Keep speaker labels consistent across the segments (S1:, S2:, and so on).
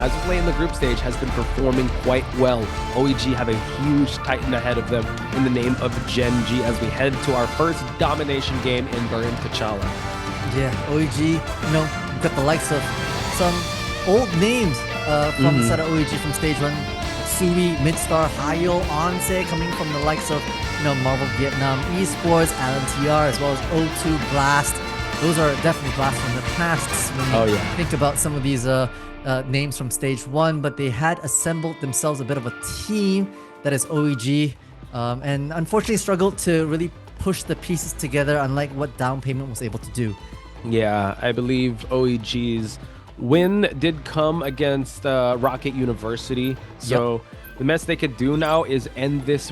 S1: as of late in the group stage, has been performing quite well. OEG have a huge titan ahead of them in the name of Gen.G as we head to our first domination game in Burn T'Challa.
S2: Yeah, OEG, you know, we've got the likes of some old names from the side of OEG from stage 1. Sui, Midstar, Hayo, Onse, coming from the likes of, you know, Marvel Vietnam Esports, Alan TR, as well as O2, Blast. Those are definitely Blast from the past when you think about some of these names from stage 1, but they had assembled themselves a bit of a team that is OEG, and unfortunately struggled to really push the pieces together, unlike what Downpayment was able to do.
S1: Yeah, I believe OEG's win did come against Rocket University, so the best they could do now is end this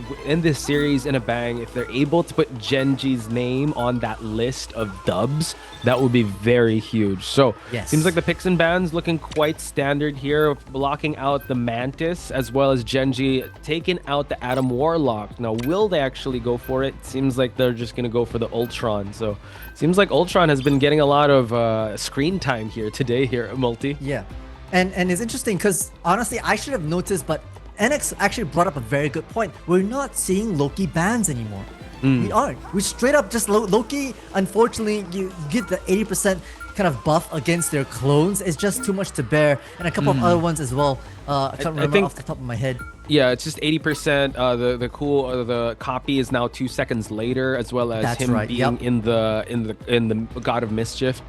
S1: series in a bang. If they're able to put Gen.G's name on that list of dubs, that would be very huge. So seems like the picks and bans looking quite standard here, blocking out the Mantis as well as Gen.G taking out the Atom Warlock. Now, will they actually go for it? Seems like they're just gonna go for the Ultron. So seems like Ultron has been getting a lot of screen time here today here at Multi.
S2: Yeah, and it's interesting because honestly, I should have noticed, but NX actually brought up a very good point. We're not seeing Loki bans anymore. We aren't. We straight up just Loki. Unfortunately, you get the 80% kind of buff against their clones. It's just too much to bear, and a couple of other ones as well. I can't remember off the top of my head.
S1: Yeah, it's just 80%. The copy is now 2 seconds later, as well as him being in the God of Mischief.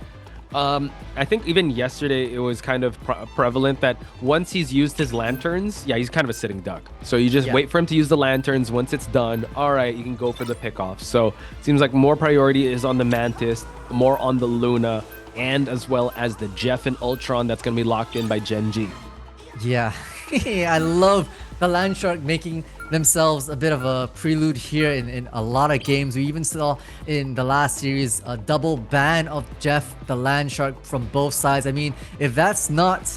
S1: I think even yesterday it was kind of prevalent that once he's used his lanterns, he's kind of a sitting duck. So you just wait for him to use the lanterns. Once it's done, all right, you can go for the pickoff. So it seems like more priority is on the Mantis, more on the Luna, and as well as the Jeff and Ultron that's going to be locked in by Gen.G.
S2: Yeah, I love the Landshark making themselves a bit of a prelude here in a lot of games. We even saw in the last series a double ban of Jeff the Landshark from both sides. I mean, if that's not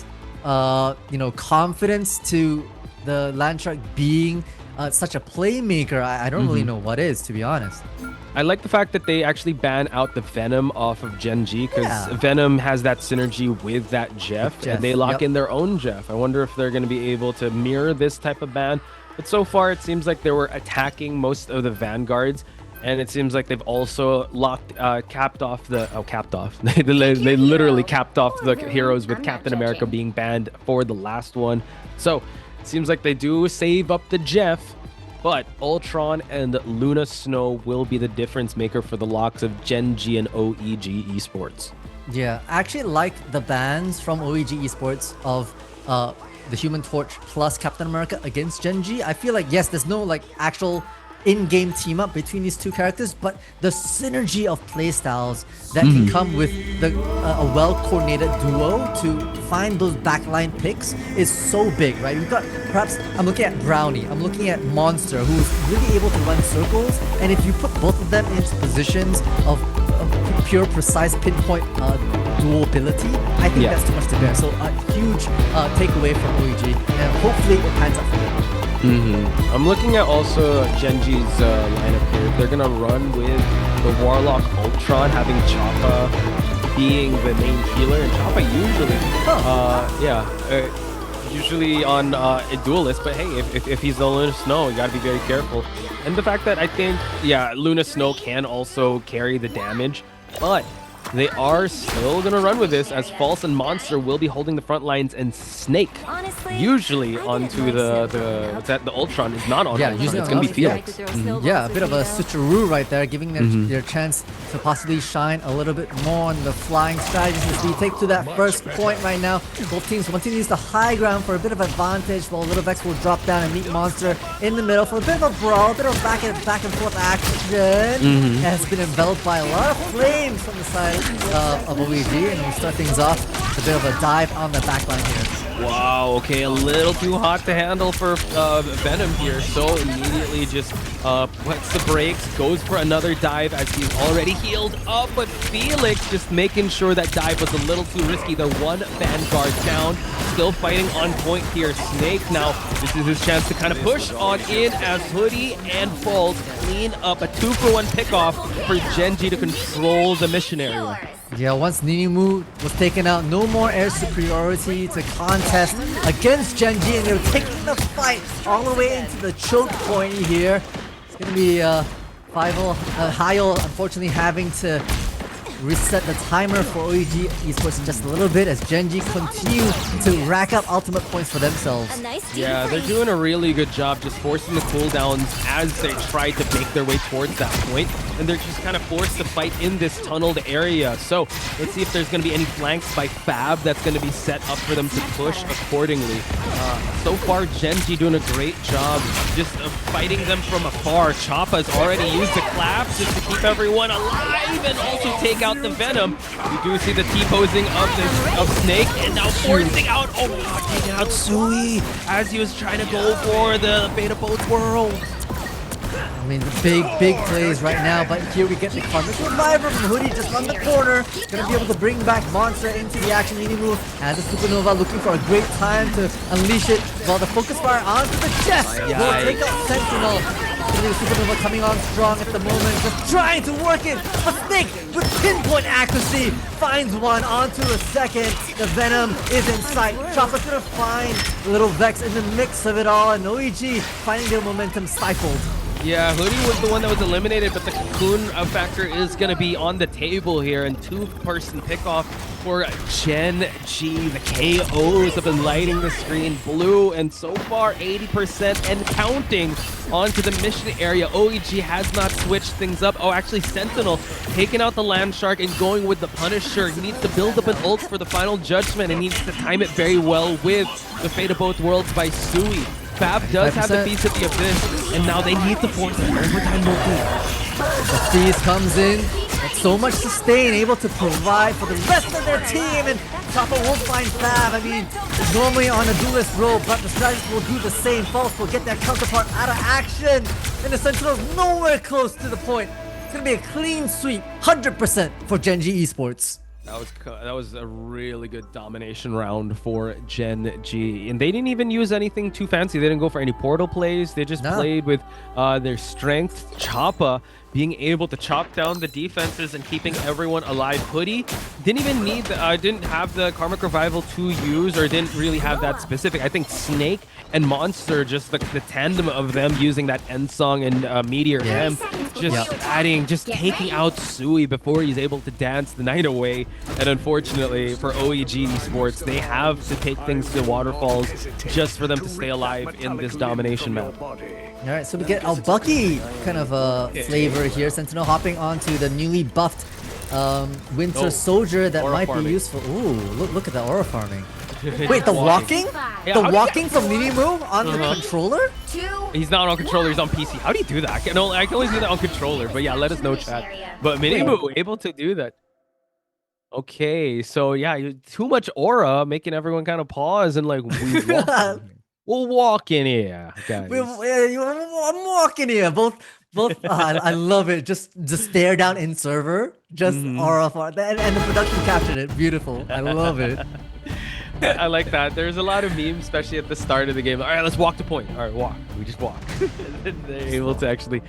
S2: you know, confidence to the Landshark being such a playmaker, I don't really know what is, to be honest.
S1: I like the fact that they actually ban out the Venom off of Gen.G because Venom has that synergy with that Jeff, and they lock in their own Jeff. I wonder if they're going to be able to mirror this type of ban. But so far, it seems like they were attacking most of the Vanguards, and it seems like they've also capped off the... Oh, capped off. They literally capped off the heroes with Captain America being banned for the last one. So it seems like they do save up the Jeff, but Ultron and Luna Snow will be the difference maker for the locks of Gen.G and OEG Esports.
S2: Yeah, I actually like the bans from OEG Esports of the Human Torch plus Captain America against Gen.G. I feel like, yes, there's no like actual in-game team up between these two characters, but the synergy of playstyles that can come with a well-coordinated duo to find those backline picks is so big, right? We've got, perhaps, I'm looking at Brownie, I'm looking at Monster, who's really able to run circles, and if you put both of them into positions of pure, precise pinpoint dual ability, I think that's too much to bear. So a huge takeaway from OEG, and hopefully it pans out for them.
S1: I'm looking at also Gen.G's lineup here. They're gonna run with the Warlock Ultron, having Choppa being the main healer, and Choppa usually, usually on a duelist. But hey, if he's the Luna Snow, you gotta be very careful. And the fact that I think, Luna Snow can also carry the damage, but they are still gonna run with this, as False and Monster will be holding the front lines, and Snake usually onto the Ultron is not on Ultron. It's gonna be Felix.
S2: Yeah, a bit of a switcheroo right there, giving them their chance to possibly shine a little bit more on the flying strategies as we take to that first point right now. Both teams want to use the high ground for a bit of advantage, while Little Vex will drop down and meet Monster in the middle for a bit of a brawl, a bit of back and forth action. Has been enveloped by a lot of flames from the side of OEG, and we'll start things off with a bit of a dive on the backline here.
S1: Wow, okay, a little too hot to handle for Venom here, so immediately just puts the brakes, goes for another dive as he's already healed up, but Felix just making sure that dive was a little too risky. The one Vanguard down, still fighting on point here. Snake now, this is his chance to kind of push on in as Hoodie and False clean up a 2-for-1 pickoff for Gen.G to control the mission area.
S2: Yeah, once Ninimu was taken out, no more air superiority to contest against Gen.G, and they're taking the fight all the way into the choke point here. It's gonna be Hyel unfortunately having to reset the timer for OEG Esports just a little bit as Gen.G continue to rack up ultimate points for themselves.
S1: Yeah, they're doing a really good job just forcing the cooldowns as they try to make their way towards that point, and they're just kind of forced to fight in this tunneled area. So let's see if there's going to be any flanks by Fab that's going to be set up for them to push accordingly. So far, Gen.G doing a great job just of fighting them from afar. Choppa's already used the clap just to keep everyone alive and also take out the Venom. We do see the T-posing of Snake, and now forcing out, taking out Sui as he was trying to go for the Beta Boat World.
S2: I mean, the big plays right now, but here we get the Karmic Reviver from Hoodie just on the corner. Gonna be able to bring back Monster into the action Ninimu as the Supernova looking for a great time to unleash it while the Focus Fire onto the chest will take out Sentinel. The Supernova coming on strong at the moment, just trying to work it. But Snake with pinpoint accuracy finds one onto a second. The Venom is in sight. Chopper's gonna find the little Vex in the mix of it all, and OEG finding their momentum stifled.
S1: Yeah, Hoodie was the one that was eliminated, but the Cocoon factor is going to be on the table here, and two-person pickoff for Gen.G. The KOs have been lighting the screen blue, and so far 80% and counting onto the mission area. OEG has not switched things up. Oh, actually, Sentinel taking out the Land Shark and going with the Punisher. He needs to build up an ult for the final judgment and needs to time it very well with the Fate of Both Worlds by Sui. Fab does have the Feast of the Abyss, and now they need to force an overtime move.
S2: The Feast comes in, but so much sustain, able to provide for the rest of their team, and Chopper won't find Fab. I mean, normally on a duelist role, but the strategist will do the same. False will get their counterpart out of action, and the Sentinel's nowhere close to the point. It's gonna be a clean sweep, 100% for Gen.G Esports.
S1: That was a really good domination round for Gen.G, and they didn't even use anything too fancy. They didn't go for any portal plays. They just played with their strength. Choppa being able to chop down the defenses and keeping everyone alive. Hoodie didn't even need didn't have the Karmic Revival to use, or didn't really have that specific. I think Snake and Monster, just the tandem of them using that end song and Meteor M, just taking out Sui before he's able to dance the night away. And unfortunately for OEG Esports, they have to take things to waterfalls just for them to stay alive in this domination map.
S2: All right, so we get a Bucky kind of flavor here. Sentinel hopping onto the newly buffed Winter Soldier that might be useful. Ooh, look at the aura farming. Wait, the walking? The walking from Ninimu on the controller?
S1: He's not on controller, he's on PC. How do you do that? I can only do that on controller, but yeah, let us know, chat. But Ninimu able to do that. Okay, so yeah, too much aura, making everyone kind of pause and like, we'll walk in here, guys.
S2: I'm walking here. Both. I love it. Just stare down in server. Just aura far, and the production captured it. Beautiful. I love it.
S1: I like that. There's a lot of memes, especially at the start of the game. All right, let's walk to point. All right, walk. We just walk. They're able to actually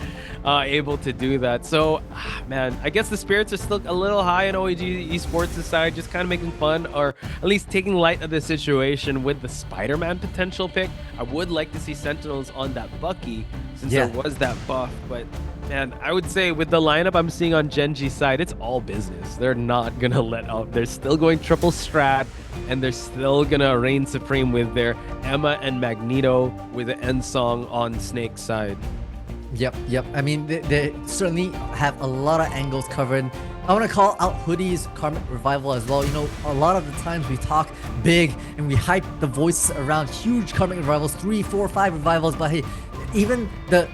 S1: able to do that. So, man, I guess the spirits are still a little high in OEG Esports' side, just kind of making fun, or at least taking light of the situation with the Spider-Man potential pick. I would like to see Sentinels on that Bucky, since there was that buff, but man, I would say with the lineup I'm seeing on Gen.G side, it's all business. They're not gonna let up. They're still going triple strat, and they're still gonna reign supreme with their Emma and Magneto with the end song on Snake's side.
S2: Yep. I mean, they certainly have a lot of angles covered. I want to call out Hoodie's Karmic Revival as well. You know, a lot of the times we talk big and we hype the voices around huge Karmic Revivals, 3, 4, 5 revivals, but hey, even the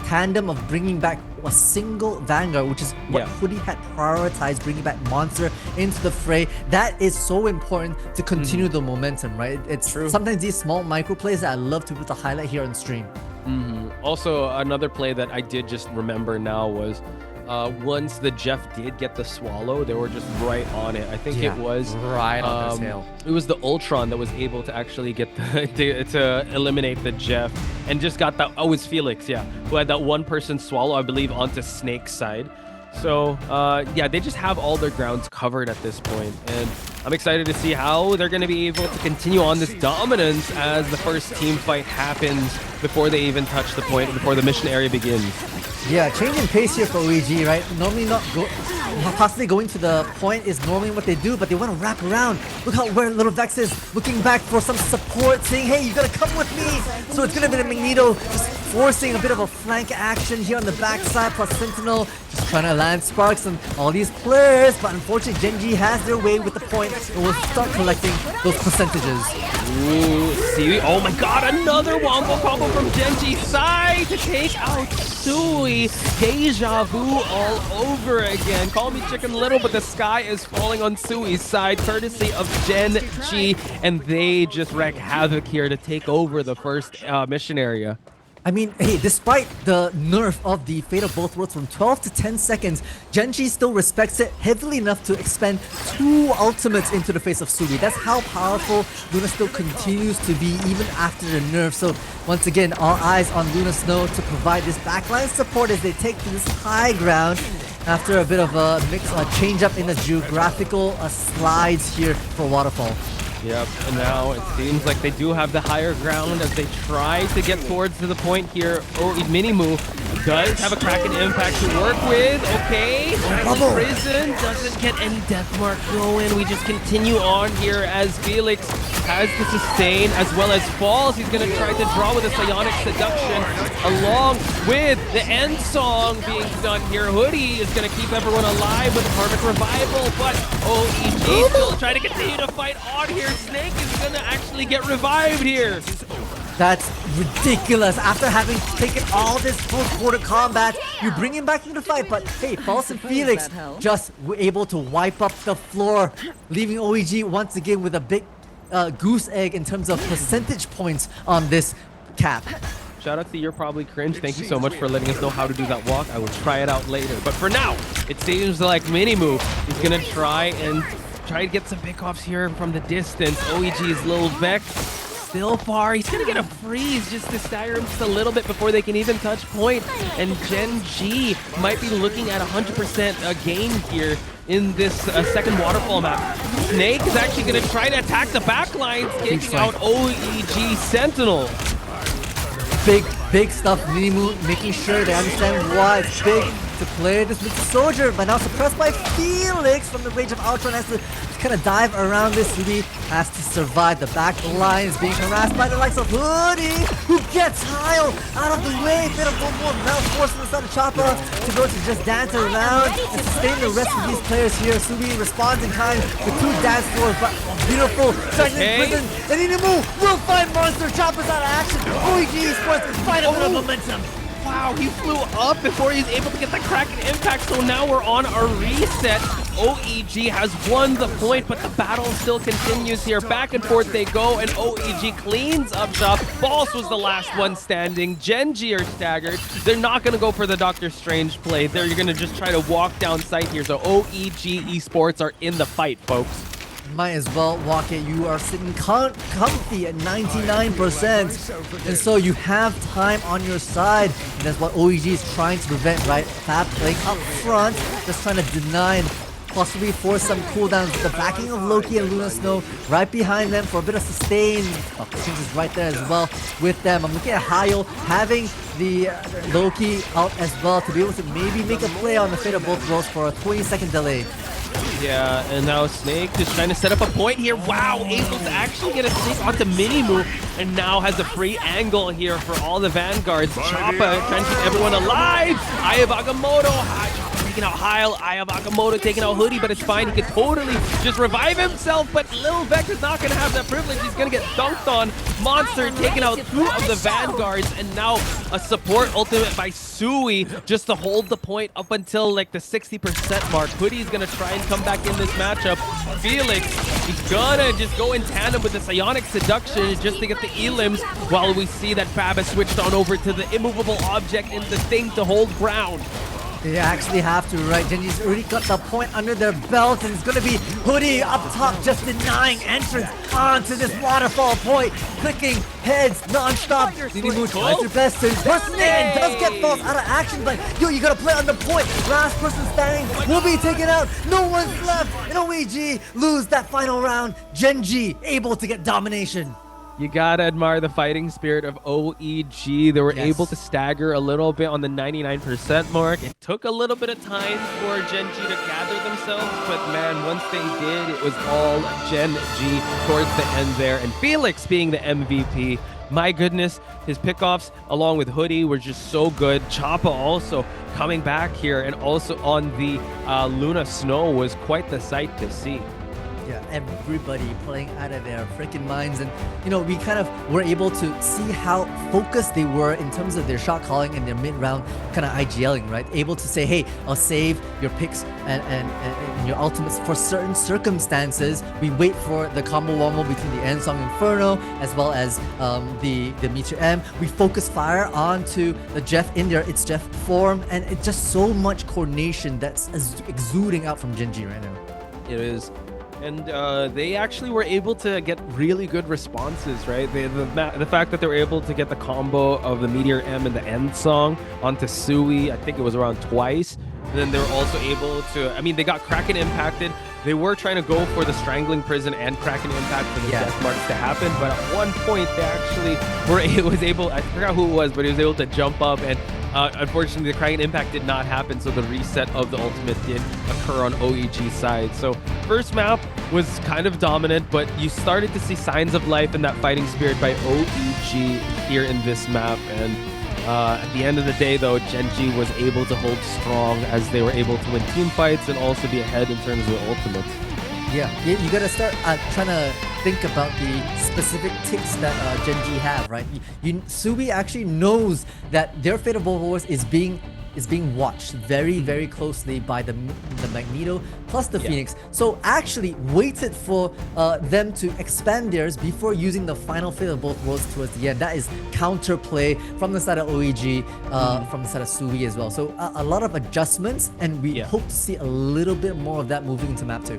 S2: tandem of bringing back a single Vanguard, which is what Hoodie had prioritized, bringing back Monster into the fray, that is so important to continue the momentum, right? It's true. Sometimes these small micro plays that I love to be able to highlight here on stream.
S1: Also, another play that I did just remember now was once the Jeff did get the swallow, they were just right on it. I think it was
S2: right on his tail.
S1: It was the Ultron that was able to actually get to eliminate the Jeff, and just got that. Oh, it was Felix, who had that one-person swallow, I believe, onto Snake's side. So, yeah, they just have all their grounds covered at this point, and I'm excited to see how they're going to be able to continue on this dominance as the first team fight happens before they even touch the point, before the mission area begins.
S2: Yeah, change in pace here for OEG, right? Normally possibly going to the point is normally what they do, but they want to wrap around. Look how where Little Vex is looking back for some support, saying, hey, you gotta come with me. So it's gonna be the Magneto just forcing a bit of a flank action here on the backside, plus Sentinel just trying to land sparks on all these players, but unfortunately Gen.G has their way with the point and will start collecting those percentages.
S1: Ooh, see, oh my god, another wombo combo from Gen.G's side to take out Sui. Deja vu all over again. Call me Chicken Little, but the sky is falling on Sui's side, courtesy of Gen.G, and they just wreak havoc here to take over the first mission area.
S2: I mean, hey, despite the nerf of the Fate of Both Worlds from 12 to 10 seconds, Gen.G still respects it heavily enough to expend 2 ultimates into the face of Sui. That's how powerful Luna still continues to be even after the nerf. So once again, all eyes on Luna Snow to provide this backline support as they take to this high ground after a bit of a change up in the geographical slides here for Waterfall.
S1: Yep, and now it seems like they do have the higher ground as they try to get towards to the point here. Oh, Minimu does have a Kraken impact to work with. Okay, Prison doesn't get any death mark going. We just continue on here as Felix has the sustain as well as falls. He's going to try to draw with a Psionic Seduction along with the end song being done here. Hoodie is going to keep everyone alive with a Karmic Revival, but OEG still trying to continue to fight on here. Snake is going to actually get revived here.
S2: That's ridiculous. After having taken all this close quarter combat, you bring him back into the fight, but hey, False and Felix just were able to wipe up the floor, leaving OEG once again with a big goose egg in terms of percentage points on this cap.
S1: Shout out to You're Probably Cringe. Thank you so much for letting us know how to do that walk. I will try it out later. But for now, it seems like Minimu is going to try to get some pickoffs here from the distance. OEG's Lil Vex still far. He's going to get a freeze just to stagger him just a little bit before they can even touch point. And Gen.G might be looking at 100% gain here in this second waterfall map. Snake is actually going to try to attack the backlines, taking out OEG Sentinel.
S2: Big stuff. Minimu making sure they understand why it's big to play this with the Soldier, but now suppressed by Felix from the Rage of Ultron. Has to kind of dive around this. Ruby has to survive. The back line is being harassed by the likes of Hoodie, who gets Heil out of the way. Bit of one more round forcing the Sun Chopper to go to just dance around and sustain the rest of these players here. Subi responds in kind with 2 dance floors, but beautiful second prison. And Inimu will find Monster Choppers out of action. OEG Sports find a little momentum.
S1: Wow, he flew up before he's able to get the Kraken impact, so now we're on a reset. OEG has won the point, but the battle still continues here. Back and forth they go, and OEG cleans up shop. False was the last one standing. Gen.G are staggered. They're not going to go for the Doctor Strange play. They're going to just try to walk down site here, so OEG Esports are in the fight, folks.
S2: Might as well walk it. You are sitting comfy at 99%, and so you have time on your side, and that's what OEG is trying to prevent, right? Fab playing up front, just trying to deny and possibly force some cooldowns with the backing of Loki and Luna Snow right behind them for a bit of sustain. Change is right there as well with them. I'm looking at Heil having the Loki out as well to be able to maybe make a play on the Fate of Both Worlds for a 20-second delay.
S1: Yeah, and now Snake just trying to set up a point here. Wow, able to actually get a sneak onto Minimu, and now has a free angle here for all the Vanguards. Choppa trying to keep everyone alive. Eye of Agamotto taking out Heil. Eye of Agamotto taking out Hoodie, but it's fine. He can totally just revive himself, but Lil Vex is not going to have that privilege. He's going to get dunked on. Monster taking out 2 of the Vanguards, and now a support ultimate by Sui just to hold the point up until like the 60% mark. Hoodie's going to try and come back in this matchup. Felix, he's gonna just go in tandem with the Psionic Seduction just to get the elims, while we see that Fab has switched on over to the immovable object and the thing to hold ground.
S2: They actually have to, right? Gen.G's already got the point under their belt, and it's gonna be Hoodie up top, just denying entrance onto this waterfall point, clicking heads non-stop. Ninimu tries her best to impersonate and does get false out of action, but yo, you gotta play on the point. Last person standing will be taken out. No one's left, and OEG lose that final round. Gen.G able to get domination.
S1: You gotta admire the fighting spirit of OEG. They were able to stagger a little bit on the 99% mark. It took a little bit of time for Gen.G to gather themselves, but man, once they did, it was all Gen.G towards the end there. And Felix being the MVP, my goodness, his pickoffs along with Hoodie were just so good. Choppa also coming back here, and also on the Luna Snow was quite the sight to see.
S2: Yeah, everybody playing out of their freaking minds, and you know, we kind of were able to see how focused they were in terms of their shot calling and their mid-round kind of IGLing, right? Able to say, hey, I'll save your picks and your ultimates for certain circumstances. We wait for the combo wombo between the Ensong Inferno as well as the Meteor M. We focus fire onto the Jeff in there, it's Jeff form, and it's just so much coordination that's exuding out from Gen.G right now.
S1: It is. And they actually were able to get really good responses, right? The fact that they were able to get the combo of the Meteor M and the End Song onto Sui, I think it was around twice. And then they were also able to, I mean, they got Kraken impacted. They were trying to go for the Strangling Prison and Kraken impact for the death marks to happen, but at one point they actually was able, I forgot who it was, but he was able to jump up, and unfortunately the Kraken impact did not happen, so the reset of the ultimate did occur on OEG's side. So first map was kind of dominant, but you started to see signs of life in that fighting spirit by OEG here in this map. And at the end of the day, though, Gen.G was able to hold strong as they were able to win team fights and also be ahead in terms of the ultimates.
S2: Yeah, you gotta start trying to think about the specific ticks that Gen.G have, right? Sui actually knows that their Fate of Both Wars is being watched very, very closely by the Magneto plus the Phoenix. So actually waited for them to expand theirs before using the final Fate of Both Worlds towards the end. That is counterplay from the side of OEG, from the side of Sui as well. So a lot of adjustments, and we hope to see a little bit more of that moving into map 2.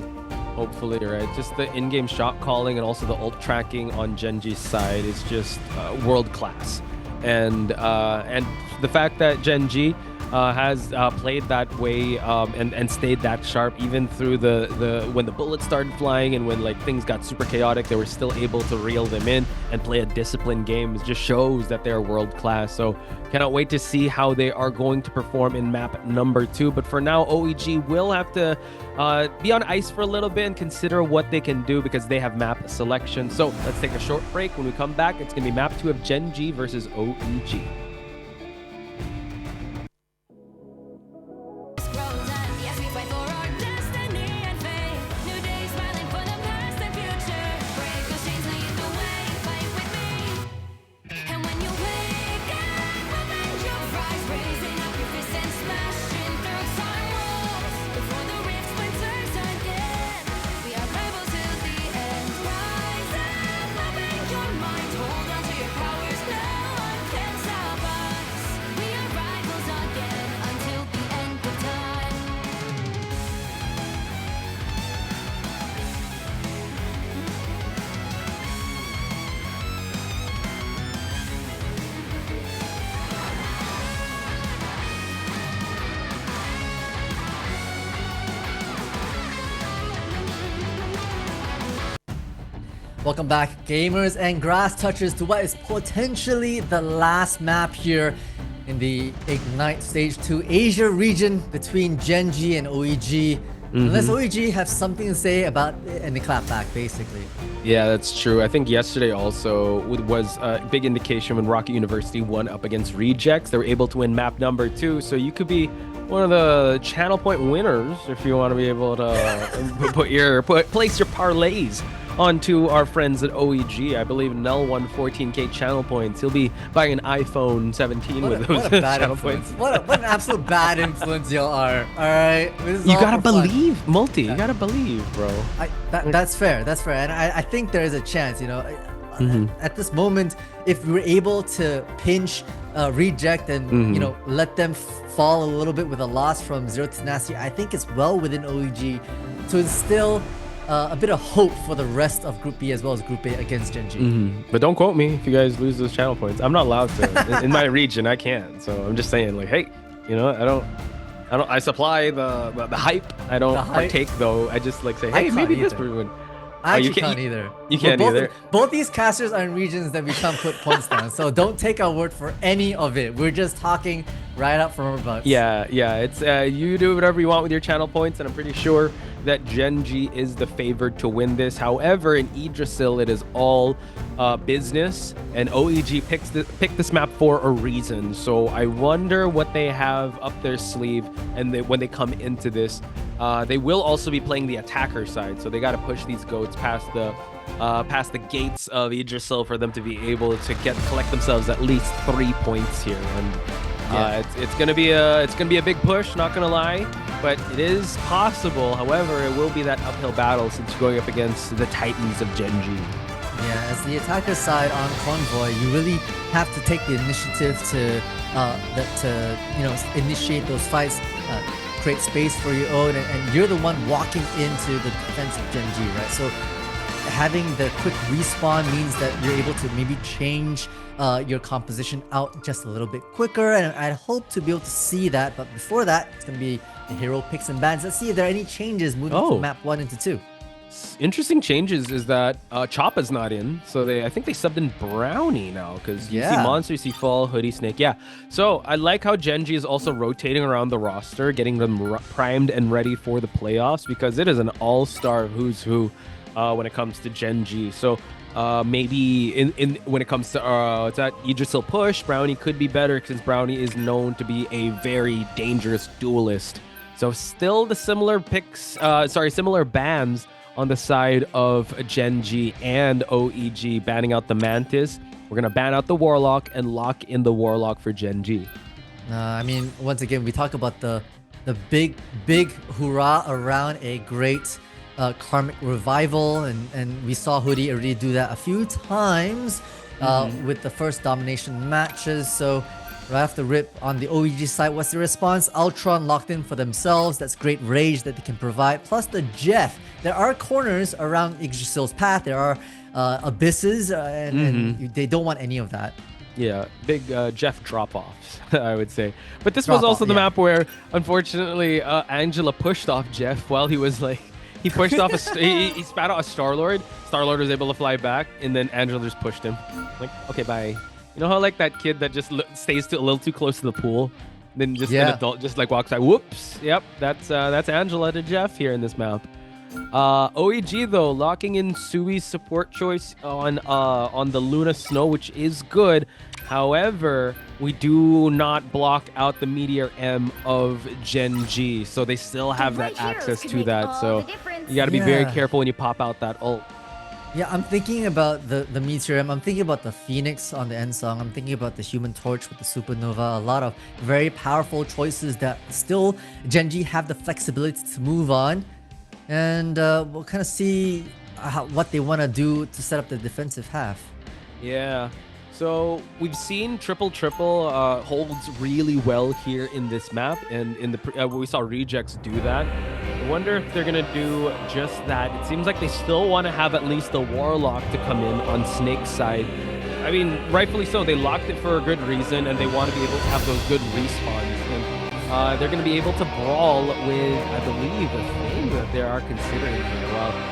S1: Hopefully, right? Just the in-game shot calling and also the ult tracking on Gen.G's side is just world class. And the fact that Gen.G has played that way and stayed that sharp even through the when the bullets started flying and when like things got super chaotic, they were still able to reel them in and play a disciplined game. It just shows that they're world class. So cannot wait to see how they are going to perform in map number 2. But for now, OEG will have to be on ice for a little bit and consider what they can do because they have map selection. So let's take a short break. When we come back, it's gonna be map 2 of Gen.G versus OEG.
S2: Welcome back, gamers and grass touchers, to what is potentially the last map here in the Ignite Stage 2 Asia region between Gen.G and OEG. Unless OEG have something to say about it and they clap back, basically.
S1: Yeah, that's true. I think yesterday also was a big indication when Rocket University won up against Rejects. They were able to win map number 2, so you could be one of the channel point winners if you want to be able to place your parlays onto our friends at OEG. I believe Nell won 14k channel points. He'll be buying an iPhone 17 with those channel points.
S2: What an absolute bad influence y'all are. Alright?
S1: You gotta believe, Multi. You gotta believe, bro.
S2: That's fair. That's fair. And I think there is a chance, you know. At this moment, if we were able to pinch, reject, and you know, let them fall a little bit with a loss from Zero Tenacity, I think it's well within OEG to instill a bit of hope for the rest of Group B as well as Group A against Gen.G.
S1: But don't quote me if you guys lose those channel points. I'm not allowed to. In my region, I can't. So I'm just saying, like, hey, you know, I supply the hype. I don't partake though. I just like say, hey, maybe this would.
S2: I actually can't either.
S1: You can't either.
S2: Both these casters are in regions that we can't put points down. So don't take our word for any of it. We're just talking right up from our butts.
S1: Yeah. It's you do whatever you want with your channel points, and I'm pretty sure that Gen.G is the favored to win this. However, in Yggdrasil, it is all business, and OEG picked this map for a reason. So I wonder what they have up their sleeve, and when they come into this, they will also be playing the attacker side. So they got to push these goats past the gates of Yggdrasil for them to be able to collect themselves at least 3 points here. And it's gonna be a big push, not gonna lie, but it is possible. However, it will be that uphill battle since you're going up against the titans of Gen.G.
S2: Yeah, as the attacker side on Convoy, you really have to take the initiative to you know, initiate those fights, create space for your own, and you're the one walking into the defense of Gen.G, right? So having the quick respawn means that you're able to maybe change your composition out just a little bit quicker, and I'd hope to be able to see that. But before that, it's going to be the hero picks and bans. Let's see if there are any changes moving from map 1 into 2.
S1: Interesting changes is that Choppa's not in, so I think they subbed in Brownie now, because you see Monster, you see Fall, Hoodie, Snake. Yeah, so I like how Gen.G is also rotating around the roster, getting them primed and ready for the playoffs, because it is an all-star who's who when it comes to Gen.G. So maybe when it comes to it's that Yggdrasil push, Brownie could be better, since Brownie is known to be a very dangerous duelist. So still the similar similar bans on the side of Gen.G and OEG, banning out the Mantis. We're gonna ban out the Warlock and lock in the Warlock for Gen.G.
S2: I mean, once again, we talk about the big hurrah around a great karmic revival, and we saw Hoodie already do that a few times with the first domination matches. So right off the rip on the OEG side, what's the response? Ultron locked in for themselves. That's great rage that they can provide. Plus the Jeff. There are corners around Yggdrasil's path. There are abysses, and they don't want any of that.
S1: Yeah, big Jeff drop-offs, I would say. But this was also the map where, unfortunately, Angela pushed off Jeff while he was like, he pushed off he spat out a Star-Lord. Star-Lord was able to fly back, and then Angela just pushed him. Like, okay, bye. You know how like that kid that just stays a little too close to the pool, then just an adult just like walks by. Whoops. Yep, that's Angela to Jeff here in this map. OEG though locking in Sui's support choice on the Luna Snow, which is good. However, we do not block out the Meteor M of Gen.G, so they still have that access to that. So you got to be very careful when you pop out that ult.
S2: Yeah, I'm thinking about the Meteor M. I'm thinking about the Phoenix on the end song. I'm thinking about the Human Torch with the Supernova. A lot of very powerful choices that still Gen.G have the flexibility to move on. And we'll kind of see what they want to do to set up the defensive half.
S1: Yeah. So we've seen triple holds really well here in this map, and in the we saw Rejects do that. I wonder if they're gonna do just that. It seems like they still want to have at least the Warlock to come in on Snake's side. I mean, rightfully so. They locked it for a good reason, and they want to be able to have those good respawns. And they're going to be able to brawl with, I believe, a thing that they are considering here.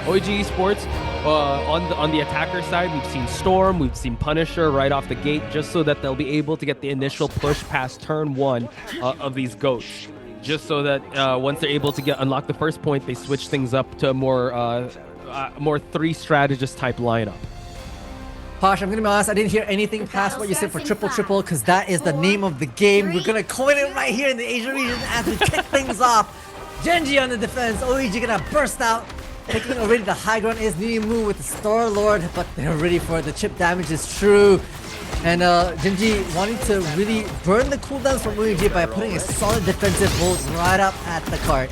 S1: OEG Esports, on the attacker side, we've seen Storm, we've seen Punisher right off the gate, just so that they'll be able to get the initial push past turn 1 of these goats. Just so that once they're able to unlock the first point, they switch things up to a more 3 strategist type lineup.
S2: Posh, I'm gonna be honest, I didn't hear anything past what you said for triple, because that is the name of the game. We're gonna coin it right here in the Asian region as we kick things off. Gen.G on the defense, OEG gonna burst out. Taking already the high ground is Nimu with the Star-Lord, but they're ready for it. The chip damage is true. And Gen.G wanting to really burn the cooldowns from OEG by putting a solid defensive hold right up at the cart.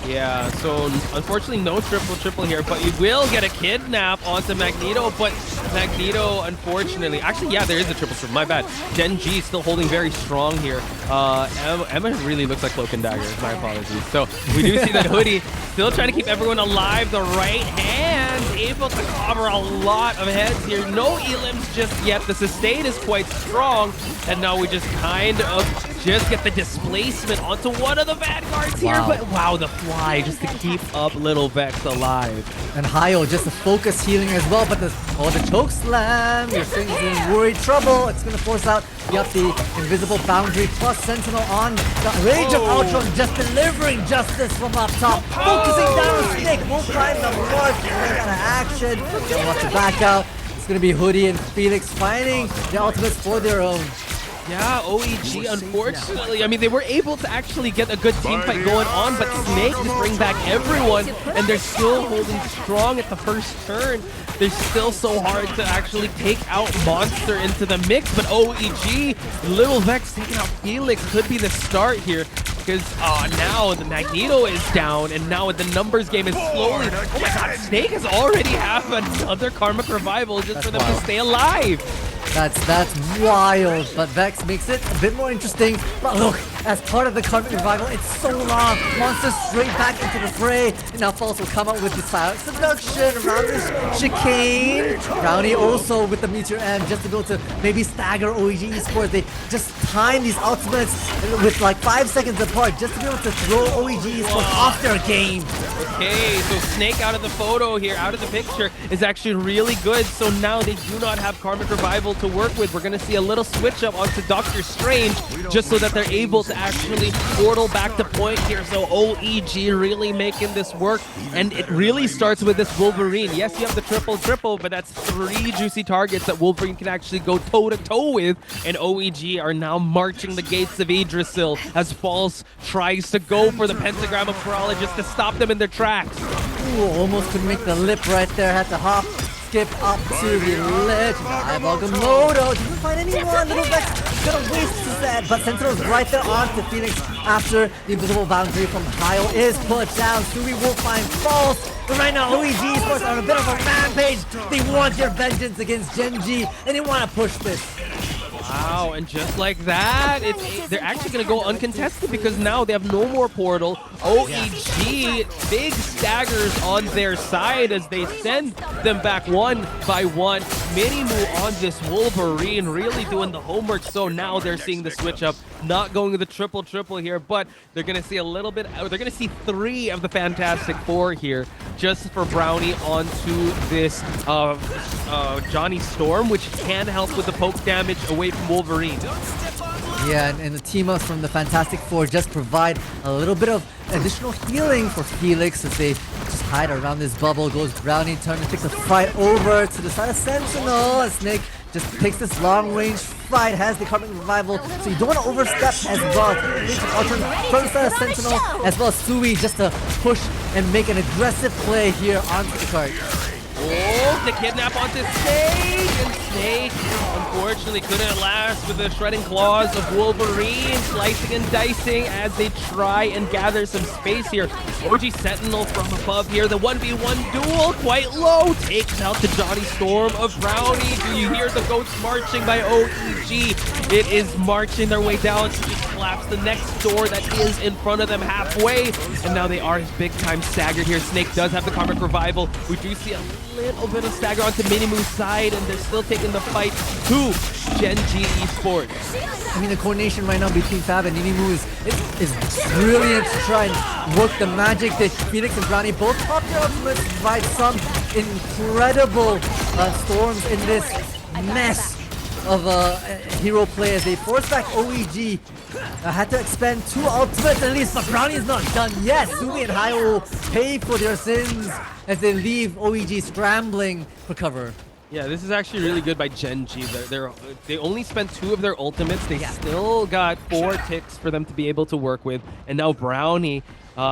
S1: Yeah, so unfortunately no triple here, but you will get a kidnap onto Magneto, but Magneto, unfortunately, actually, yeah, there is a triple sword. My bad. Gen.G still holding very strong here. Emma really looks like Cloak and Dagger. My apologies. So we do see that Hoodie still trying to keep everyone alive. The right hand able to cover a lot of heads here. No elims just yet. The sustain is quite strong, and now we just kind of just get the displacement onto one of the vanguards here. But wow, the fly just to keep up Little Vex alive.
S2: And Hayo just a focus healing as well, but the choke slam, your thing's in worried trouble. It's gonna force out the invisible boundary plus Sentinel on the Rage of Ultron, just delivering justice from up top. Focusing down on Snake, will find the blood, out of action. They'll have to back out. It's gonna be Hoodie and Felix finding the ultimates for their own.
S1: Yeah, OEG, unfortunately, I mean, they were able to actually get a good team fight going on, but Snake just bring back everyone, and they're still holding strong at the first turn. They're still so hard to actually take out Monster into the mix, but OEG, Little Vex taking out Felix could be the start here. Because now the Magneto is down, and now the numbers game is slowly. Oh my god, Snake has already have another Karmic Revival just for them to stay alive.
S2: That's wild, but Vex makes it a bit more interesting. But look, as part of the Karmic Revival, it's so long. Monster straight back into the fray, and now False will come out with the silent seduction around this chicane. Brownie also with the Meteor M just to be able to maybe stagger OEG Esports. They just time these ultimates with like 5 seconds apart just to be able to throw OEG Esports off their game.
S1: Okay, so Snake out of the photo here, out of the picture, is actually really good. So now they do not have Karmic Revival to work with. We're going to see a little switch up onto Doctor Strange just so that they're able to actually portal back to point here. So OEG really making this work, and it really starts with this Wolverine. Yes, you have the triple, but that's 3 juicy targets that Wolverine can actually go toe-to-toe with, and OEG are now marching the gates of Yggdrasil as False tries to go for the Pentagram of Kerala just to stop them in their tracks.
S2: Ooh, almost couldn't make the lip right there, had to hop. Skip up to the ledge. Eyeball Gamodo. Didn't find anyone. Little Vex gonna waste his head. But Sentinel's right there on to Phoenix after the invisible boundary from Hayo is put down. Sui will find False. But right now, OEG Esports are on a bit of a rampage. They want their vengeance against Gen.G, and they want to push this.
S1: Wow, and just like that, they're actually going to go uncontested because now they have no more portal. OEG, big staggers on their side as they send them back one by one. Minimoo on this Wolverine really doing the homework, so now they're seeing the switch up, not going with the triple here, but they're going to see a little bit, they're going to see 3 of the Fantastic Four here just for Brownie onto this Johnny Storm, which can help with the poke damage away from Wolverine.
S2: Yeah, and the team-ups from the Fantastic Four just provide a little bit of additional healing for Felix as they just hide around this bubble. Goes Brownie, turn and takes the fight over to the side of Sentinel. And Snake just takes this long-range fight, has the Karmic Revival, so you don't want to overstep as well. From the side of Sentinel, as well as Sui, just to push and make an aggressive play here onto the card.
S1: Oh, the kidnap onto Snake, and Snake unfortunately couldn't last with the shredding claws of Wolverine, slicing and dicing as they try and gather some space here. OG Sentinel from above here, the 1v1 duel, quite low, takes out the Johnny Storm of Brownie. Do you hear the goats marching by OEG? It is marching their way down to just collapse the next door that is in front of them halfway, and now they are big time staggered here. Snake does have the Karmic Revival. We do see a little bit of stagger onto Minimoo's side, and they're still taking the fight to Gen.G Esports.
S2: I mean, the coordination right now between Fab and Minimoo is brilliant to try and work the magic that Felix and Brownie both pop their ultimates, provide some incredible storms in this mess of hero play as they force back OEG. Had to expend 2 ultimates at least, but Brownie is not done yet. Sumi and Hayo will pay for their sins as they leave OEG scrambling for cover.
S1: Yeah, this is actually really good by Gen.G. They only spent 2 of their ultimates. They still got 4 ticks for them to be able to work with. And now Brownie,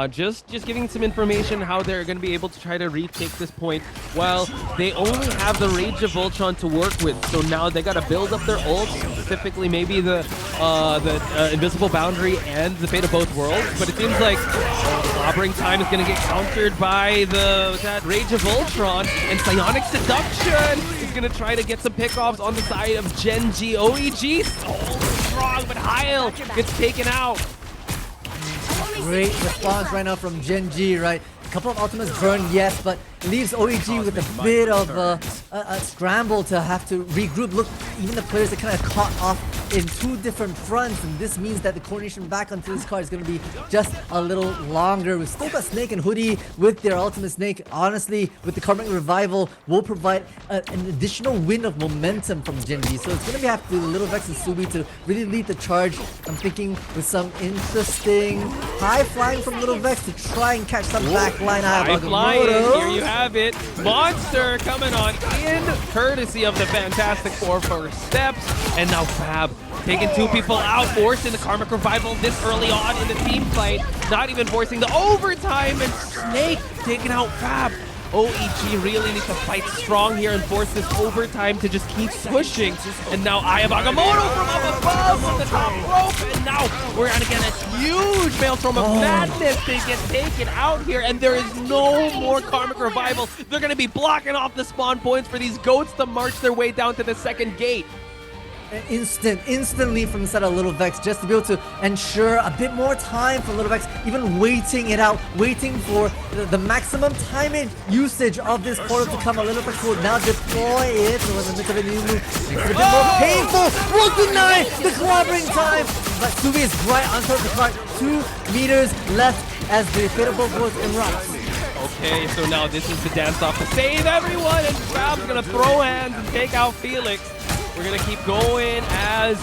S1: just giving some information how they're going to be able to try to retake this point. Well, they only have the Rage of Ultron to work with. So now they got to build up their ults, specifically maybe the Invisible Boundary and the Fate of Both Worlds. But it seems like Slobbering Time is going to get countered by that Rage of Ultron, and Psionic Seduction is gonna try to get some pickoffs on the side of Gen.G. OEG so strong, but Heil gets taken out.
S2: Great response right now from Gen.G, right? A couple of ultimates burned, yes, but leaves OEG with a bit of a scramble to have to regroup. Look, even the players are kind of caught off in two different fronts, and this means that the coordination back onto this card is going to be just a little longer. We've still got Snake and Hoodie with their ultimate. Snake, honestly, with the Karmic Revival, will provide an additional wind of momentum from Gen.G. So it's going to be have to Little Vex and Subi to really lead the charge. I'm thinking with some interesting high flying from Little Vex to try and catch some back line out of
S1: flying. Here you have it. Monster coming on in, courtesy of the Fantastic Four first steps. And now Fab taking two people out, forcing the Karmic Revival this early on in the team fight. Not even forcing the overtime, and Snake taking out Fab. OEG really needs to fight strong here and force this overtime to just keep pushing. And now Eye of Agamotto from up above on the top rope. And now we're gonna get a huge Maelstrom of Madness to get taken out here. And there is no more Karmic Revival. They're gonna be blocking off the spawn points for these goats to march their way down to the second gate.
S2: Instantly from the side of Little Vex, just to be able to ensure a bit more time for Little Vex, even waiting it out, waiting for the maximum time and usage of this portal to come. A Little Vex will now deploy it. So in the midst of a new move, it's a bit more painful. Will deny the clobbering time, but Subi is right on top of the clock. 2 meters left as the fatal goes erupts.
S1: Okay, so now this is the dance off to save everyone, and Fab's gonna throw hands and take out Felix. We're gonna keep going as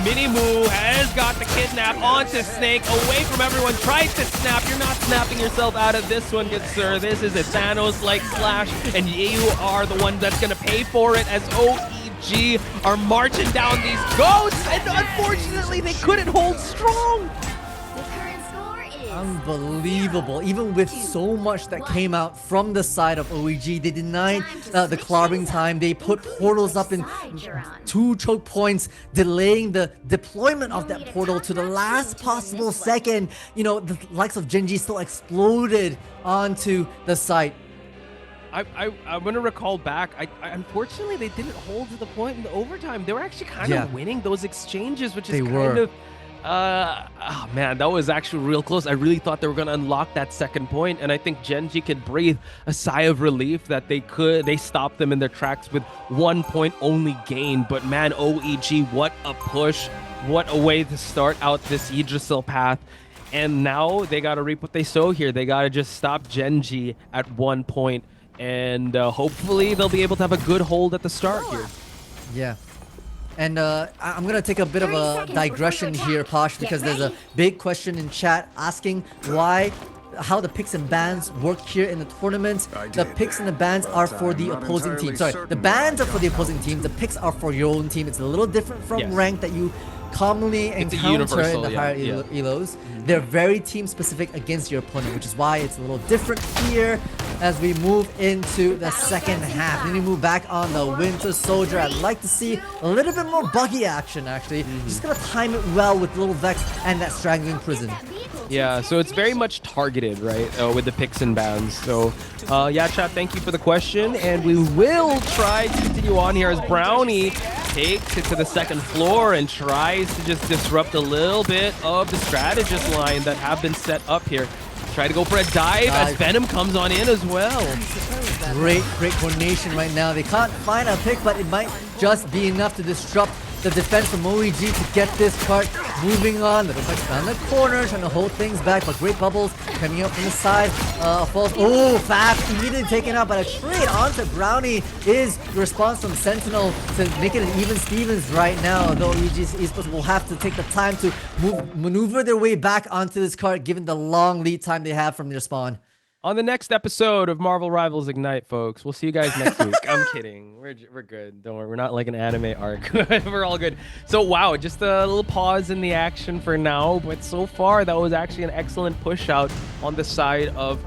S1: Minimoo has got the kidnap onto Snake, away from everyone, tries to snap. You're not snapping yourself out of this one, good sir. This is a Thanos-like slash, and you are the one that's gonna pay for it as OEG are marching down these goats, and unfortunately they couldn't hold strong.
S2: Unbelievable. Even with so much that came out from the side of OEG, they denied the clobbering time. They put portals up in 2 choke points, delaying the deployment of that portal to the last possible second. You know, the likes of Gen.G still exploded onto the site.
S1: I'm gonna recall back. Unfortunately, they didn't hold to the point in the overtime. They were actually kind of winning those exchanges, which is kind of. Oh man, that was actually real close. I really thought they were gonna unlock that second point, and I think Gen.G could breathe a sigh of relief that they stopped them in their tracks with 1 point only gain. But man, OEG, what a push, what a way to start out this Yggdrasil path. And now they gotta reap what they sow here. They gotta just stop Gen.G at 1 point, and hopefully they'll be able to have a good hold at the start here.
S2: Yeah. And I'm going to take a bit of a digression here, Posh, because there's a big question in chat asking how the picks and bans work here in the tournament. The picks and the bans are for the opposing team. Sorry, the bans are for the opposing team. The picks are for your own team. It's a little different from rank that you commonly encounter in the higher elos. They're very team specific against your opponent, which is why it's a little different here as we move into the second half. Then we move back on the Winter Soldier. I'd like to see a little bit more buggy action, actually. Just gonna time it well with Little Vex and that Strangling Prison.
S1: Yeah, so it's very much targeted, right, with the picks and bans. So, yeah, chat, thank you for the question, and we will try to continue on here as Brownie takes it to the second floor and tries to just disrupt a little bit of the strategist line that have been set up here. Try to go for a dive as Venom comes on in as well.
S2: Great coordination right now. They can't find a pick, but it might just be enough to disrupt the defense from OEG to get this cart moving on. The defense down the corner, trying to hold things back, but great bubbles coming out from the side. Falls. Oh, Fab immediately taken out, but a trade onto Brownie is the response from Sentinel to make it an even Stevens right now. Though OEG Esports will have to take the time to maneuver their way back onto this cart, given the long lead time they have from their spawn.
S1: On the next episode of Marvel Rivals Ignite, folks. We'll see you guys next week. I'm kidding. We're good. Don't worry. We're not like an anime arc. We're all good. So, wow, just a little pause in the action for now. But so far, that was actually an excellent push out on the side of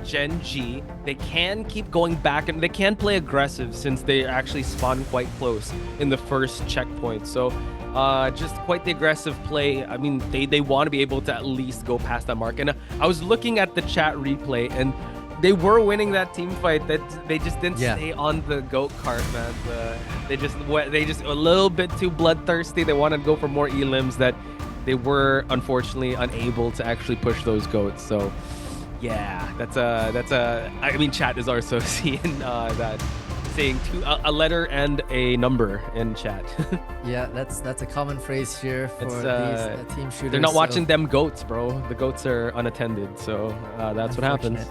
S1: Gen.G. They can keep going back, and they can play aggressive since they actually spawn quite close in the first checkpoint. So, just quite the aggressive play. I mean, they want to be able to at least go past that mark. And I was looking at the chat replay, and they were winning that team fight. That they just didn't
S2: Yeah.
S1: stay on the goat cart, man. They just a little bit too bloodthirsty. They wanted to go for more elims that they were unfortunately unable to actually push those goats. So yeah, that's a. I mean, chat is also seeing that. Saying a letter and a number in chat.
S2: Yeah, that's a common phrase here for these team shooters.
S1: They're not watching them goats, bro. The goats are unattended, so that's what happens.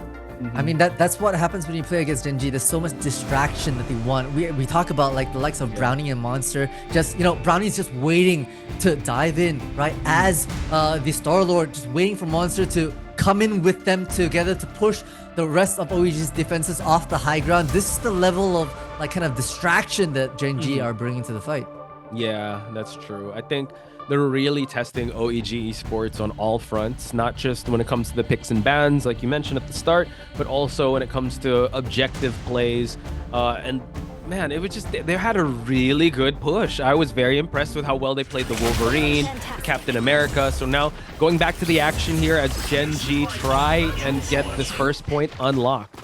S2: I mean, that's what happens when you play against Gen.G. There's so much distraction that they want. We talk about like the likes of Brownie and Monster. Just, you know, Brownie's just waiting to dive in, right? As the Star-Lord, just waiting for Monster to come in with them together to push the rest of OEG's defenses off the high ground. This is the level of like kind of distraction that Gen.G are bringing to the fight.
S1: Yeah, that's true. I think they're really testing OEG esports on all fronts, not just when it comes to the picks and bans, like you mentioned at the start, but also when it comes to objective plays. And man, it was just, they had a really good push. I was very impressed with how well they played the Wolverine, the Captain America. So now going back to the action here as Gen.G try and get this first point unlocked.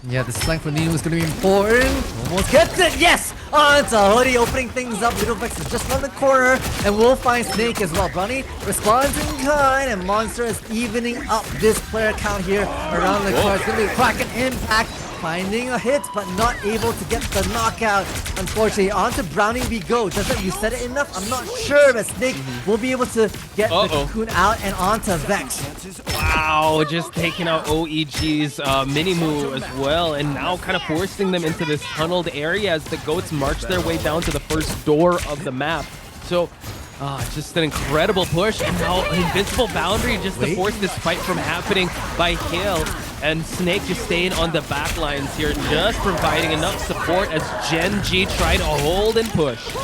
S2: Yeah, this flank from Nino is going to be important. Almost gets it. Yes! Oh, it's a Hoodie opening things up. Little Vex is just around the corner. And we'll find Snake as well. Brownie responds in kind. And Monster is evening up this player count here around the corner. It's going to be a cracking impact. Finding a hit, but not able to get the knockout. Unfortunately, onto Brownie we go. Doesn't you said it enough? I'm not sure, but Snake will be able to get the Cocoon out and onto Vex.
S1: Wow, just taking out OEG's mini-move as well, and now kind of forcing them into this tunneled area as the goats march their way down to the first door of the map. So, just an incredible push, and now an invincible boundary just to force this fight from happening by Hill. And Snake just staying on the back lines here, just providing enough support as Gen.G try to hold and push.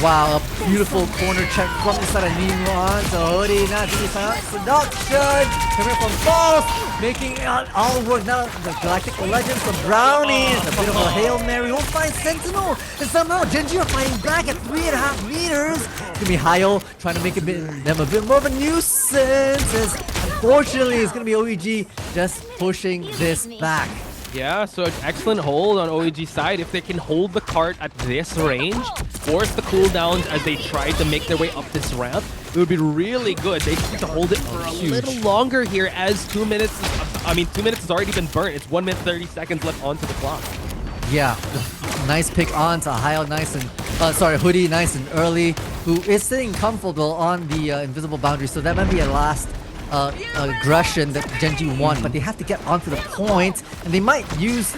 S2: Wow, a beautiful corner check from the side of Nino on to Hoodie. Now seduction coming from False, making it all work. Now the Galactic Legends from Brownie. It's a bit of a Hail Mary. We'll find Sentinel. And somehow Gen.G are fighting back at 3.5 meters. It's going to be Hyo trying to make them a bit more of a nuisance. As unfortunately, it's going to be OEG just pushing this back.
S1: Yeah, so excellent hold on OEG's side. If they can hold the cart at this range, force the cooldowns as they try to make their way up this ramp, it would be really good. They just need to hold it for a little longer here as 2 minutes, 2 minutes has already been burnt. It's 1 minute 30 seconds left onto the clock.
S2: Yeah, nice pick on to Hyo, nice and Hoodie, nice and early, who is sitting comfortable on the invisible boundary. So that might be a last aggression that Gen.G want, but they have to get onto the point, and they might use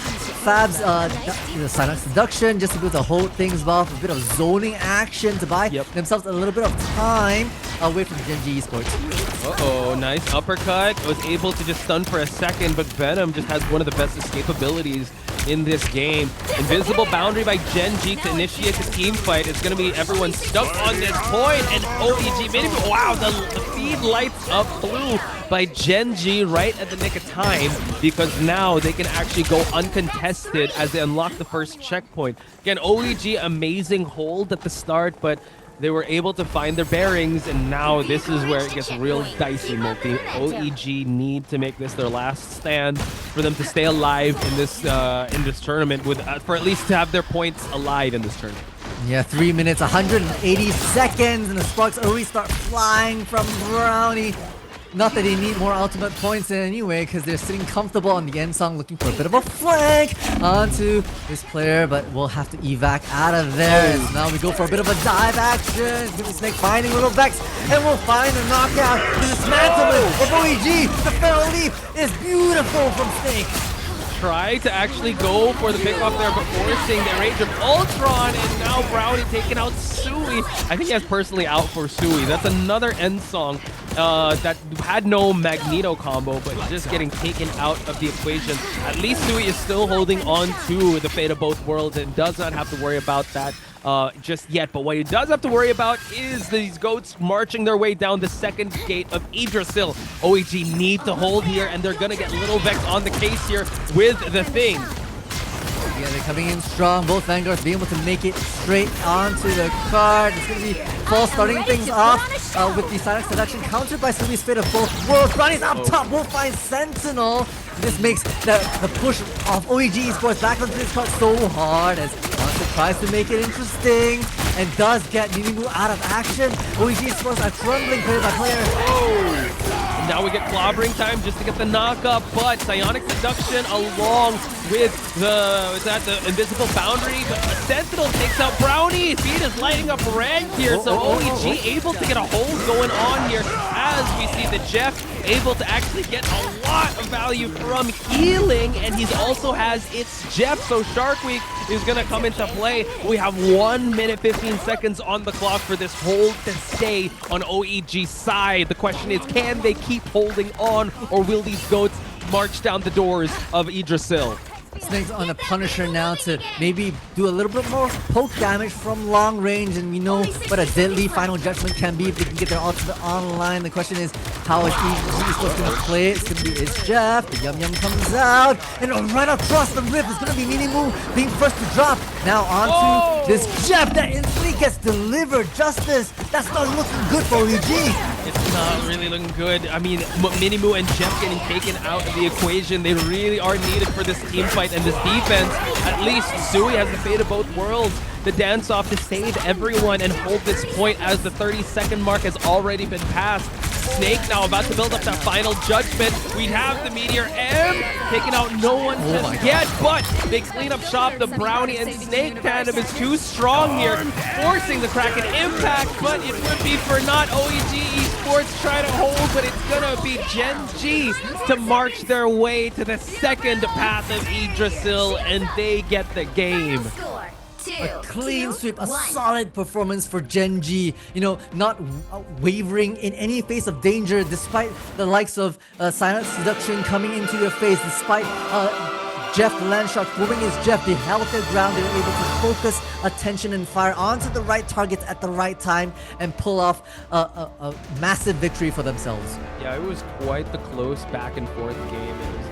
S2: Fab's Silent Seduction just to be able to hold things off, a bit of zoning action to buy themselves a little bit of time away from Gen.G esports.
S1: Nice uppercut. Was able to just stun for a second, but Venom just has one of the best escapabilities in this game. Invisible boundary by Gen.G to initiate the team fight. It's going to be everyone stuck on this point, and OEG maybe, wow, the feed lights up blue by Gen.G right at the nick of time, because now they can actually go uncontested as they unlock the first checkpoint. Again, OEG amazing hold at the start, but they were able to find their bearings, and now this is where it gets real dicey, Multi. OEG need to make this their last stand for them to stay alive in this tournament, with for at least to have their points alive in this tournament.
S2: Yeah, 3 minutes, 180 seconds, and the sparks already start flying from Brownie. Not that they need more ultimate points anyway, because they're sitting comfortable on the end song looking for a bit of a flank onto this player, but we'll have to evac out of there. As now we go for a bit of a dive action. It's going to be Snake finding Little Vex, and we'll find the knockout. The dismantlement of OEG. The Feral Leap is beautiful from Snake.
S1: Try to actually go for the pickoff there, but forcing the Rage of Ultron, and now Brownie taking out Sui. I think he has personally out for Sui. That's another end song that had no Magneto combo, but just getting taken out of the equation. At least Sui is still holding on to the fate of both worlds and does not have to worry about that just yet. But what he does have to worry about is these goats marching their way down the second gate of Yggdrasil. OEG need to hold here, and they're gonna get Little Vex on the case here with the thing.
S2: Yeah, they're coming in strong. Both Vanguards being able to make it straight onto the card. It's going to be Fall starting things off with the Silent Seduction countered by Subi's Fate of both worlds. Brownie's up top, will find Sentinel. This makes the push of OEG Esports back onto this card so hard as Monster tries to make it interesting and does get Ninimu out of action. OEG Esports are crumbling player by player.
S1: And now we get clobbering time just to get the knockup, but Psionic Seduction along with the Invisible Boundary, but Sentinel takes out Brownie. Feed is lighting up red here, so OEG able to get a hold going on here as we see the Jeff able to actually get a lot of value from healing, and he also has its Jeff, so Shark Week is going to come into play. We have 1 minute 15 seconds on the clock for this hold to stay on OEG's side. The question is, can they keep holding on, or will these goats march down the doors of Yggdrasil?
S2: Snakes on the Punisher now to maybe do a little bit more poke damage from long range, and we know what a deadly Final Judgment can be if they can get their ultimate online. The question is, how is Esports going to play it? It's going to be his Jeff. The Yum Yum comes out, and right across the rip is going to be Ninimu being first to drop. Now onto this Jeff that instantly gets delivered. Justice, that's not looking good for OEG.
S1: It's not really looking good. I mean, Ninimu and Jeff getting taken out of the equation. They really are needed for this team fight and this defense. At least Sui has the fate of both worlds. The dance off to save everyone and hold this point as the 30-second mark has already been passed. Snake now about to build up that final judgment. We have the Meteor M taking out no one just yet, but they clean up shop. The Brownie and Snake tandem is too strong here, forcing the Kraken impact, but it would be for not OEG Esports try to hold, but it's gonna be Gen.G to march their way to the second path of Yggdrasil, and they get the game.
S2: A clean sweep, a solid performance for Gen.G. You know, not wavering in any face of danger despite the likes of Silent Seduction coming into your face, despite Jeff the Landshot throwing his Jeff. They held their ground. They were able to focus attention and fire onto the right targets at the right time and pull off a massive victory for themselves.
S1: Yeah, it was quite the close back and forth game. It was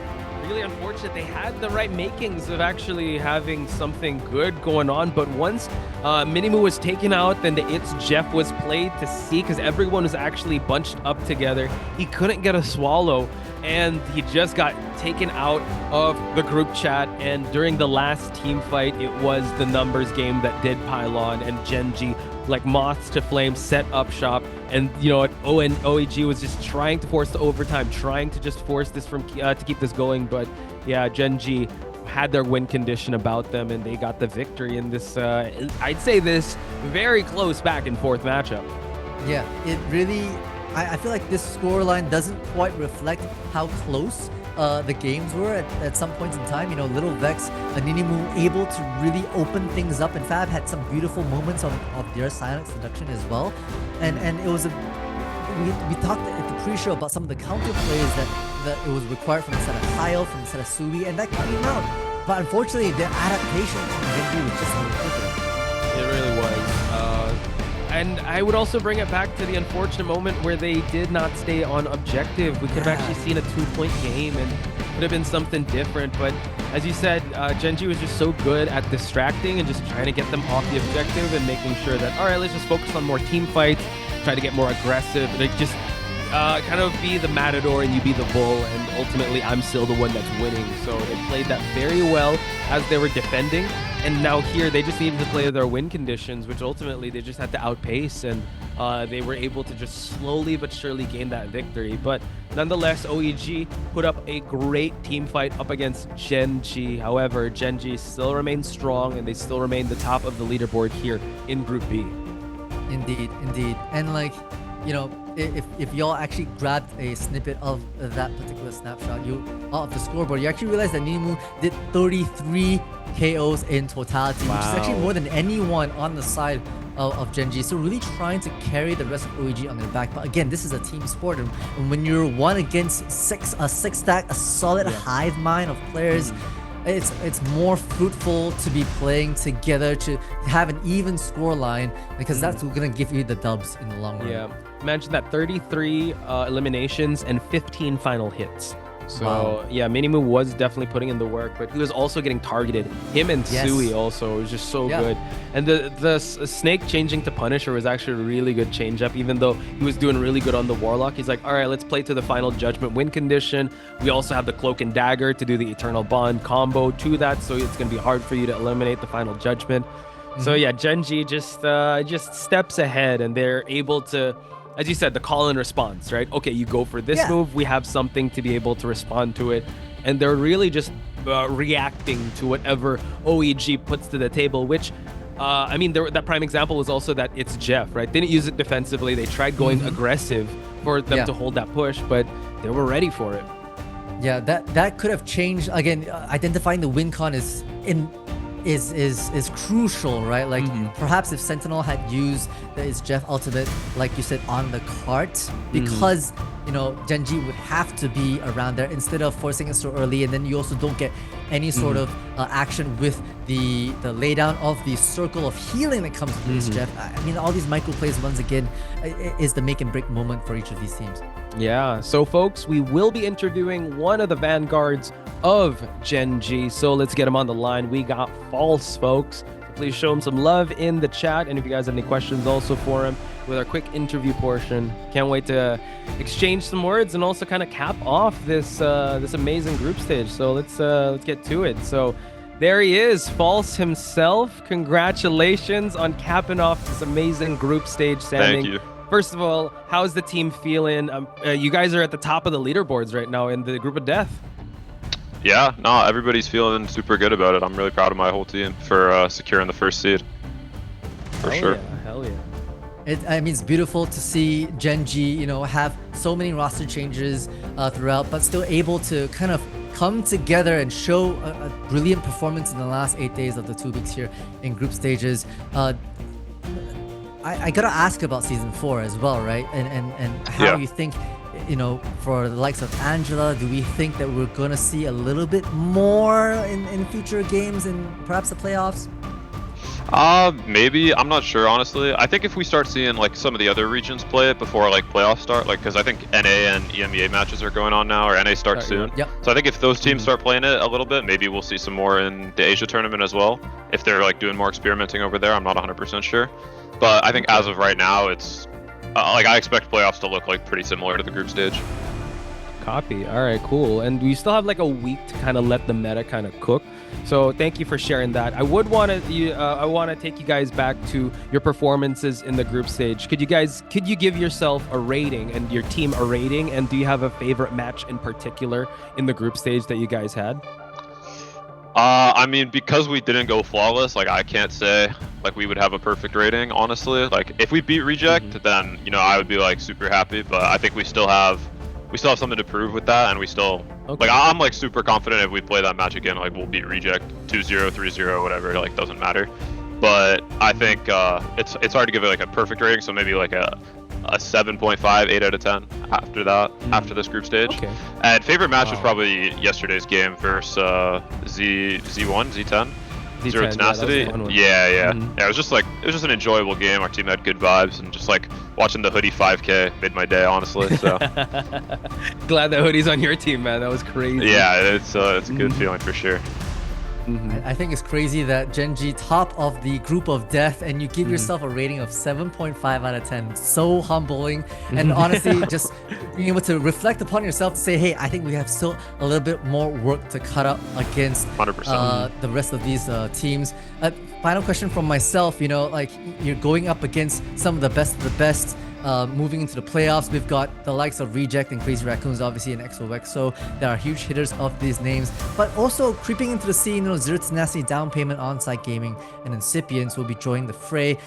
S1: really unfortunate. They had the right makings of actually having something good going on, but once Minimu was taken out, then the It's Jeff was played to see, because everyone was actually bunched up together. He couldn't get a swallow, and he just got taken out of the group chat. And during the last team fight, it was the numbers game that did pile on, and Gen.G, like moths to flames, set up shop. And you know what, OEG was just trying to force the overtime, trying to just force this from to keep this going. But yeah, Gen.G had their win condition about them, and they got the victory in this I'd say this very close back and forth matchup.
S2: Yeah, it really, I feel like this scoreline doesn't quite reflect how close the games were at some points in time. You know, Little Vex and Ninimu able to really open things up, and Fab had some beautiful moments of their Silent Seduction as well. And it was we talked at the pre-show about some of the counter plays that it was required from the set of Kyle, from the set of Sui, and that came out. But unfortunately, their adaptation from Gen.G was just a little quicker.
S1: It really was. And I would also bring it back to the unfortunate moment where they did not stay on objective. We could have actually seen a 2-point game, and would have been something different. But as you said, Gen.G was just so good at distracting and just trying to get them off the objective and making sure that, all right, let's just focus on more team fights, try to get more aggressive, like just kind of be the matador and you be the bull, and ultimately I'm still the one that's winning. So they played that very well as they were defending, and now here they just needed to play their win conditions, which ultimately they just had to outpace, and they were able to just slowly but surely gain that victory. But nonetheless, OEG put up a great team fight up against Gen.G. However, Gen.G still remains strong, and they still remain the top of the leaderboard here in Group B.
S2: Indeed, indeed. And like, you know, if y'all actually grabbed a snippet of that particular snapshot of the scoreboard, you actually realize that Ninimu did 33 KOs in totality, which is actually more than anyone on the side of Gen.G. So really trying to carry the rest of OEG on their back. But again, this is a team sport, and when you're 1 against 6, a 6-stack, a solid hive mind of players, it's more fruitful to be playing together, to have an even score line, because that's what's going to give you the dubs in the long run.
S1: Yeah, imagine that, 33 eliminations and 15 final hits. So yeah, Minimu was definitely putting in the work, but he was also getting targeted. Him and Sui also was just so good. And the Snake changing to Punisher was actually a really good change up, even though he was doing really good on the Warlock. He's like, all right, let's play to the Final Judgment win condition. We also have the Cloak and Dagger to do the Eternal Bond combo to that, so it's going to be hard for you to eliminate the Final Judgment. So yeah, Gen.G just steps ahead, and they're able to, as you said, the call and response, right? Okay, you go for this move, we have something to be able to respond to it. And they're really just reacting to whatever OEG puts to the table, which, I mean, that prime example was also that it's Jeff, right? They didn't use it defensively. They tried going aggressive for them to hold that push, but they were ready for it.
S2: Yeah, that could have changed. Again, identifying the win con is crucial, right? Like perhaps if Sentinel had used the Jeff ultimate, like you said, on the cart, because you know Gen.G would have to be around there instead of forcing it so early, and then you also don't get any sort of action with the laydown of the circle of healing that comes with this Jeff. I mean, all these micro plays once again is the make and break moment for each of these teams.
S1: Yeah, so folks, we will be interviewing one of the vanguards of Gen.G, so let's get him on the line. We got False, folks. So please show him some love in the chat, and if you guys have any questions also for him with our quick interview portion. Can't wait to exchange some words and also kind of cap off this this amazing group stage. So let's get to it. So there he is, False himself. Congratulations on capping off this amazing group stage standing.
S3: Thank you.
S1: First of all, how's the team feeling? You guys are at the top of the leaderboards right now in the group of death.
S3: Yeah, no, everybody's feeling super good about it. I'm really proud of my whole team for securing the first seed. For sure.
S1: Yeah, hell yeah.
S2: I mean, it's beautiful to see Gen.G, you know, have so many roster changes throughout, but still able to kind of come together and show a brilliant performance in the last 8 days of the 2 weeks here in group stages. I gotta ask about season 4 as well, right? And how you think, you know, for the likes of Angela, do we think that we're gonna see a little bit more in future games and perhaps the playoffs?
S3: Maybe. I'm not sure, honestly. I think if we start seeing like some of the other regions play it before like playoffs start, like because I think NA and EMEA matches are going on now, or NA starts soon.
S2: Yep.
S3: So I think if those teams start playing it a little bit, maybe we'll see some more in the Asia tournament as well. If they're like doing more experimenting over there, I'm not 100% sure. But I think as of right now, it's like I expect playoffs to look like pretty similar to the group stage.
S1: Copy. All right, cool. And we still have like a week to kind of let the meta kind of cook. So thank you for sharing that. I would want to I want to take you guys back to your performances in the group stage. Could you give yourself a rating and your team a rating? And do you have a favorite match in particular in the group stage that you guys had?
S3: I mean, because we didn't go flawless, like I can't say like we would have a perfect rating, honestly. Like if we beat Reject, then you know I would be like super happy. But I think we still have something to prove with that, and we still like I'm like super confident if we play that match again, like we'll beat Reject 2-0, 3-0, whatever. Like doesn't matter. But I think it's hard to give it like a perfect rating, so maybe like a 7.5, 8 out of 10 after that, after this group stage.
S1: Okay.
S3: And favorite match was probably yesterday's game versus Z10. Zero Tenacity. Yeah, it was just an enjoyable game. Our team had good vibes, and just like watching the Hoodie 5K made my day, honestly. So
S1: glad that Hoodie's on your team, man. That was crazy.
S3: Yeah, it's a good feeling for sure.
S2: I think it's crazy that Gen.G top of the group of death, and you give yourself a rating of 7.5 out of 10. So humbling, and honestly, just being able to reflect upon yourself to say, hey, I think we have still a little bit more work to cut up against
S3: 100%.
S2: The rest of these teams. Final question from myself, you know, like you're going up against some of the best. Moving into the playoffs, we've got the likes of Reject and Crazy Raccoons, obviously, and XOXO. There are huge hitters of these names, but also creeping into the scene, you know, Zero Tenacity, Downpayment, Onsite Gaming, and Incipients will be joining the fray.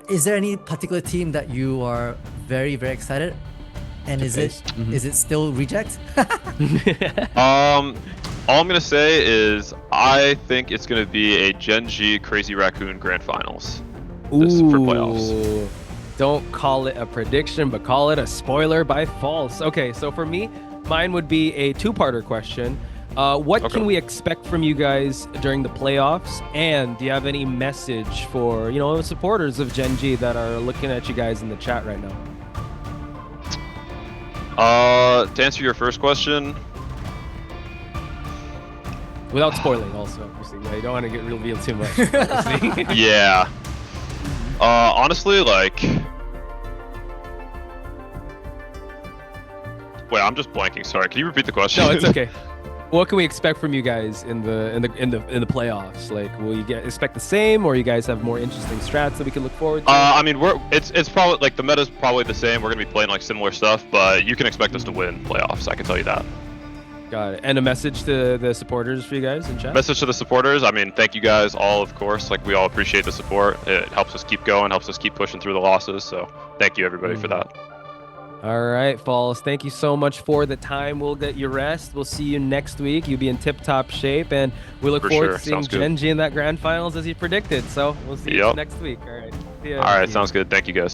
S2: Is there any particular team that you are very, very excited? And is it still Reject?
S3: All I'm gonna say is I think it's gonna be a Gen.G Crazy Raccoon Grand Finals. This for playoffs.
S1: Don't call it a prediction, but call it a spoiler by False. Okay, so for me, mine would be a two-parter question. What can we expect from you guys during the playoffs? And do you have any message for, you know, supporters of Gen.G that are looking at you guys in the chat right now?
S3: To answer your first question,
S1: Without spoiling, also. Obviously. Yeah, you don't want to get revealed too much. obviously.
S3: Yeah. Honestly, like. Wait, I'm just blanking. Sorry. Can you repeat the question?
S1: No, it's okay. What can we expect from you guys in the playoffs? Like, will you expect the same, or you guys have more interesting strats that we can look forward to?
S3: I mean, it's probably like the meta's probably the same. We're gonna be playing like similar stuff, but you can expect us to win playoffs. I can tell you that.
S1: Got it. And a message to the supporters for you guys in chat?
S3: Message to the supporters. I mean, thank you guys all, of course. Like, we all appreciate the support. It helps us keep going, helps us keep pushing through the losses. So thank you everybody for that.
S1: All right, Falls. Thank you so much for the time. We'll get you rest. We'll see you next week. You'll be in tip-top shape, and we look forward to seeing Gen.G in that grand finals as you predicted. So we'll see you next week. All right.
S3: All right, sounds good. Thank you guys.